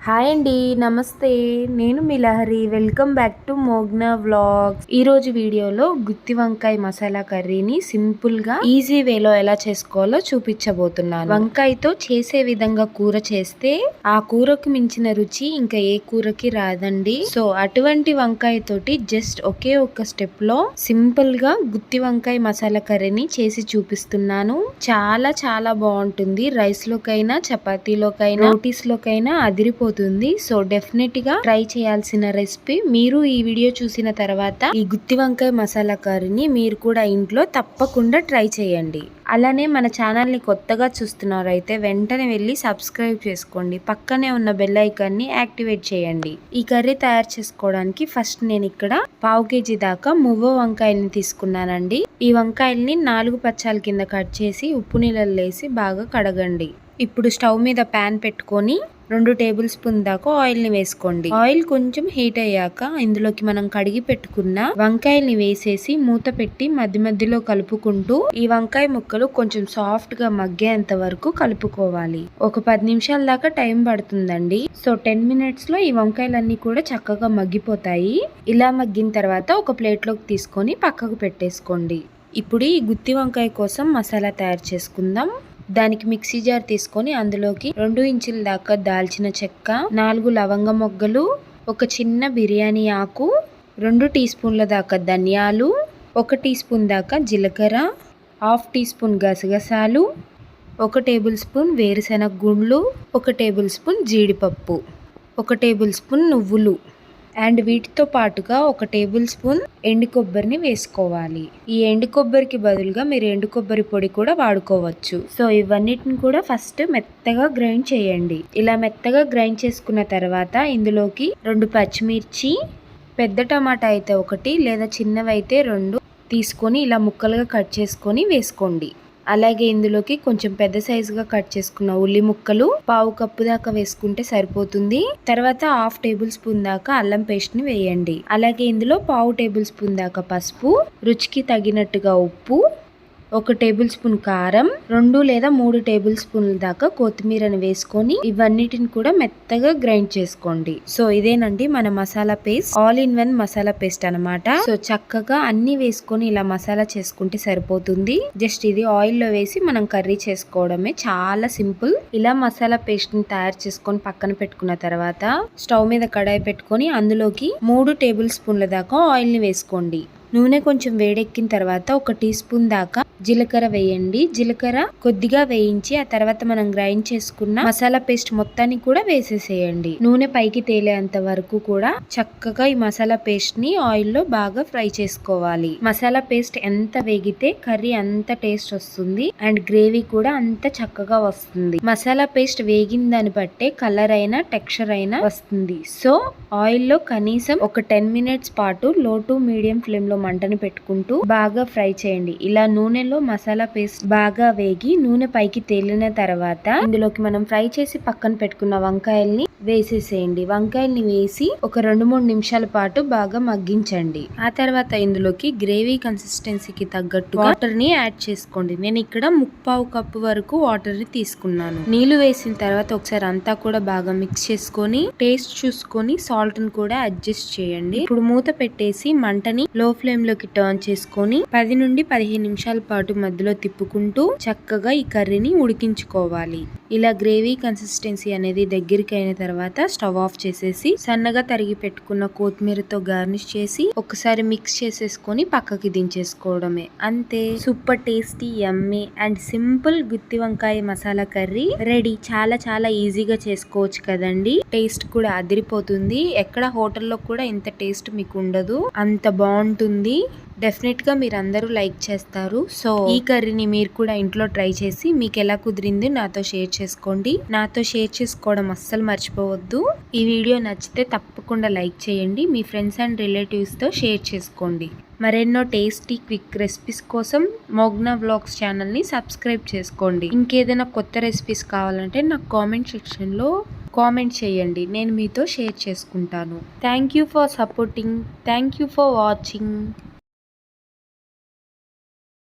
Hi అండి, నమస్తే. నేను మీ Lahari. Welcome back to Mogna vlogs. ఈ రోజు వీడియోలో గుత్తి వంకాయ మసాలా కర్రీని సింపుల్ గా ఈజీ వేలో ఎలా చేసుకోవాలో చూపించబోతున్నాను. వంకాయతో చేసే విధంగా కూర చేస్తే ఆ కూరకు మించిన రుచి ఇంకా ఏ కూరకి రాదండి. సో అటువంటి వంకాయ తోటి జస్ట్ ఒకే ఒక్క స్టెప్ లో సింపుల్ గా గుత్తి వంకాయ మసాలా కర్రీని చేసి చూపిస్తున్నాను. చాలా చాలా బాగుంటుంది. రైస్ లోకైనా, చపాతీలోకైనా, రోటీస్ లోకైనా అదిరిపోతుంది. సో డెఫినెట్ గా ట్రై చేయాల్సిన రెసిపీ. మీరు ఈ వీడియో చూసిన తర్వాత ఈ గుత్తి వంకాయ మసాలా కర్రీని మీరు కూడా ఇంట్లో తప్పకుండా ట్రై చేయండి. అలానే మన ఛానల్ ని కొత్తగా చూస్తున్నారైతే వెంటనే వెళ్ళి సబ్స్క్రైబ్ చేసుకోండి. పక్కనే ఉన్న బెల్ ఐకాన్ ని యాక్టివేట్ చేయండి. ఈ కర్రీ తయారు చేసుకోవడానికి ఫస్ట్ నేను ఇక్కడ 1/2 kg దాకా మువ్వ వంకాయల్ని తీసుకున్నానండి. ఈ వంకాయల్ని 4 పచ్చాల కింద కట్ చేసి ఉప్పు నీళ్ళలో వేసి బాగా కడగండి. ఇప్పుడు స్టవ్ మీద ప్యాన్ పెట్టుకొని 2 టేబుల్ స్పూన్ దాకా ఆయిల్ ని వేసుకోండి. ఆయిల్ కొంచెం హీట్ అయ్యాక ఇందులోకి మనం కడిగి పెట్టుకున్న వంకాయల్ని వేసేసి మూత పెట్టి మధ్య మధ్యలో కలుపుకుంటూ ఈ వంకాయ ముక్కలు కొంచెం సాఫ్ట్ గా మగ్గేంత వరకు కలుపుకోవాలి. ఒక 10 నిమిషాల దాకా టైం పడుతుందండి. సో 10 మినిట్స్ లో ఈ వంకాయలన్నీ కూడా చక్కగా మగ్గిపోతాయి. ఇలా మగ్గిన తర్వాత ఒక ప్లేట్ లోకి తీసుకొని పక్కకు పెట్టేసుకోండి. ఇప్పుడు ఈ గుత్తి వంకాయ కోసం మసాలా తయారు చేసుకుందాం. దానికి మిక్సీ జార్ తీసుకొని అందులోకి 2 ఇంచుల దాకా దాల్చిన చెక్క, 4 లవంగ మొగ్గలు, ఒక చిన్న బిర్యానీ ఆకు, 2 టీ స్పూన్ల దాకా ధనియాలు, 1 టీ స్పూన్ దాకా జీలకర్ర, 1/2 టీ స్పూన్ గసగసాలు, 1 టేబుల్ స్పూన్ వేరుశెనగ గుండ్లు, 1 టేబుల్ స్పూన్ జీడిపప్పు, 1 టేబుల్ స్పూన్ నువ్వులు అండ్ వీటితో పాటుగా 1 టేబుల్ స్పూన్ ఎండు కొబ్బరిని వేసుకోవాలి. ఈ ఎండు కొబ్బరికి బదులుగా మీరు ఎండు కొబ్బరి పొడి కూడా వాడుకోవచ్చు. సో ఇవన్నిటిని కూడా ఫస్ట్ మెత్తగా గ్రైండ్ చేయండి. ఇలా మెత్తగా గ్రైండ్ చేసుకున్న తర్వాత ఇందులోకి 2 పచ్చిమిర్చి, పెద్ద టమాటా అయితే 1 లేదా చిన్నవైతే 2 తీసుకొని ఇలా ముక్కలుగా కట్ చేసుకొని వేసుకోండి. అలాగే ఇందులోకి కొంచెం పెద్ద సైజుగా కట్ చేసుకున్న ఉల్లి ముక్కలు 1/2 కప్పు దాకా వేసుకుంటే సరిపోతుంది. తర్వాత 1/2 టేబుల్ స్పూన్ దాకా అల్లం పేస్ట్ ని వేయండి. అలాగే ఇందులో 1/2 టేబుల్ స్పూన్ దాకా పసుపు, రుచికి తగినట్టుగా ఉప్పు, 1 టేబుల్ స్పూన్ కారం, 2 లేదా 3 టేబుల్ స్పూన్ల దాకా కొత్తిమీరని వేసుకొని ఇవన్నిటిని కూడా మెత్తగా గ్రైండ్ చేసుకోండి. సో ఇదేనండి మన masala paste, all in one masala paste అన్నమాట. సో చక్కగా అన్ని వేసుకొని ఇలా మసాలా చేసుకుంటే సరిపోతుంది. జస్ట్ ఇది ఆయిల్ లో వేసి మనం కర్రీ చేసుకోవడమే, చాలా సింపుల్. ఇలా మసాలా పేస్ట్ ని తయారు చేసుకొని పక్కన పెట్టుకున్న తర్వాత స్టవ్ మీద కడాయి పెట్టుకొని అందులోకి 3 టేబుల్ స్పూన్ల దాకా ఆయిల్ ని వేసుకోండి. నూనె కొంచెం వేడెక్కిన తర్వాత 1 టీ స్పూన్ దాకా జీలకర్ర వేయండి. జీలకర్ర కొద్దిగా వేయించి ఆ తర్వాత మనం గ్రైండ్ చేసుకున్న మసాలా పేస్ట్ మొత్తాన్ని కూడా వేసేసేయండి. నూనె పైకి తేలేంత వరకు కూడా చక్కగా ఈ మసాలా పేస్ట్ ని ఆయిల్ లో బాగా ఫ్రై చేసుకోవాలి. మసాలా పేస్ట్ ఎంత వేగితే కర్రీ అంత టేస్ట్ వస్తుంది అండ్ గ్రేవీ కూడా అంత చక్కగా వస్తుంది. మసాలా పేస్ట్ వేగిన దాన్ని బట్టే కలర్ అయినా టెక్స్చర్ అయినా వస్తుంది. సో ఆయిల్ లో కనీసం ఒక 10 మినిట్స్ పాటు లో టు మీడియం ఫ్లేమ్ లో మంటని పెట్టుకుంటూ బాగా ఫ్రై చేయండి. ఇలా నూనెలో మసాలా పేస్ట్ బాగా వేగి నూనె పైకి తేలిన తర్వాత ఇందులోకి మనం ఫ్రై చేసి పక్కన పెట్టుకున్న వంకాయల్ని వేసేసేయండి. వంకాయల్ని వేసి ఒక 2-3 నిమిషాల పాటు బాగా మగ్గించండి. ఆ తర్వాత ఇందులోకి గ్రేవీ కన్సిస్టెన్సీకి తగ్గట్టు వాటర్ ని యాడ్ చేసుకోండి. నేను ఇక్కడ 1/4 కప్పు వరకు వాటర్ ని తీసుకున్నాను. నీళ్లు వేసిన తర్వాత ఒకసారి అంతా కూడా బాగా మిక్స్ చేసుకొని టేస్ట్ చూసుకొని సాల్ట్ ని కూడా అడ్జస్ట్ చేయండి. ఇప్పుడు మూత పెట్టేసి మంటని లో ఫ్లేమ్ లోకి టర్న్ చేసుకొని 10 నుండి 15 నిమిషాల పాటు మధ్యలో తిప్పుకుంటూ చక్కగా ఈ కర్రీని ఉడికించుకోవాలి. ఇలా గ్రేవీ కన్సిస్టెన్సీ అనేది దగ్గరికి అయిన తర్వాత స్టవ్ ఆఫ్ చేసేసి సన్నగా తరిగి పెట్టుకున్న కొత్తిమీరతో గార్నిష్ చేసి ఒకసారి మిక్స్ చేసేసుకొని పక్కకి దించేసుకోవడమే. అంతే, super tasty, yummy and simple గుత్తి వంకాయ మసాలా కర్రీ రెడీ. చాలా చాలా ఈజీగా చేసుకోవచ్చు కదండి. టేస్ట్ కూడా అదిరిపోతుంది. ఎక్కడ హోటల్లో కూడా ఇంత టేస్ట్ మీకు ఉండదు, అంత బాగుంటుంది. డెఫినెట్ గా మీరు అందరూ లైక్ చేస్తారు. సో ఈ కర్రీని మీరు కూడా ఇంట్లో ట్రై చేసి మీకు ఎలా కుదిరింది నాతో షేర్ చేసుకోండి. నాతో షేర్ చేసుకోవడం అస్సలు మర్చిపోవద్దు. ఈ వీడియో నచ్చితే తప్పకుండా లైక్ చేయండి. మీ ఫ్రెండ్స్ అండ్ రిలేటివ్స్ తో షేర్ చేసుకోండి. మరెన్నో టేస్టీ క్విక్ రెసిపీస్ కోసం మోగ్నా వ్లాగ్స్ ఛానల్ ని సబ్స్క్రైబ్ చేసుకోండి. ఇంకేదైనా కొత్త రెసిపీస్ కావాలంటే నాకు కామెంట్ సెక్షన్ లో కామెంట్ చేయండి, నేను మీతో షేర్ చేసుకుంటాను. Thank you for supporting. Thank you for watching.